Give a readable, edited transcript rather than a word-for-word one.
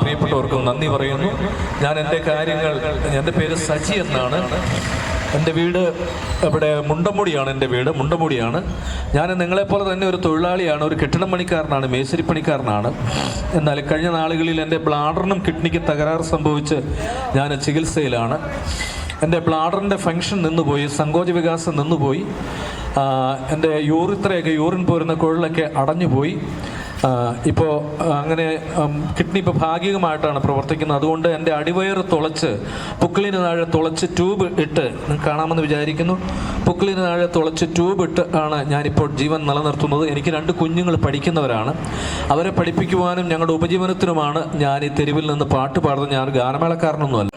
പ്രിയപ്പെട്ടവർക്കും നന്ദി പറയുന്നു. ഞാൻ എൻ്റെ കാര്യങ്ങൾ, എൻ്റെ പേര് സജി എന്നാണ്. എൻ്റെ വീട് ഇവിടെ മുണ്ടമുടിയാണ്. എൻ്റെ വീട് മുണ്ടമുടിയാണ്. ഞാൻ നിങ്ങളെപ്പോലെ തന്നെ ഒരു തൊഴിലാളിയാണ്, ഒരു കെട്ടിടം പണിക്കാരനാണ്, മേശരിപ്പണിക്കാരനാണ്. എന്നാൽ കഴിഞ്ഞ നാളുകളിൽ എൻ്റെ ബ്ലാഡറിനും കിഡ്നിക്ക് തകരാറ് സംഭവിച്ച് ഞാൻ ചികിത്സയിലാണ്. എൻ്റെ ബ്ലാഡറിൻ്റെ ഫങ്ഷൻ നിന്നുപോയി, സങ്കോച വികാസം നിന്നുപോയി. എൻ്റെ യൂറിൻ പോരുന്ന കുഴലൊക്കെ അടഞ്ഞുപോയി. ഇപ്പോൾ അങ്ങനെ കിഡ്നി ഇപ്പോൾ ഭാഗികമായിട്ടാണ് പ്രവർത്തിക്കുന്നത്. അതുകൊണ്ട് എൻ്റെ അടിവയറ് തുളച്ച്, പുക്കിളിന് താഴെ തുളച്ച് ട്യൂബ് ഇട്ട്, നിങ്ങൾക്ക് കാണാമെന്ന് വിചാരിക്കുന്നു, പുക്കിളിന് താഴെ തുളച്ച് ട്യൂബ് ഇട്ട് ആണ് ഞാനിപ്പോൾ ജീവൻ നിലനിർത്തുന്നത്. എനിക്ക് 2 കുഞ്ഞുങ്ങൾ പഠിക്കുന്നവരാണ്. അവരെ പഠിപ്പിക്കുവാനും ഞങ്ങളുടെ ഉപജീവനത്തിനുമാണ് ഞാൻ ഈ തെരുവിൽ നിന്ന് പാട്ട് പാടുന്നത്. ഞാൻ ഗാനമേളക്കാരനൊന്നുമല്ല.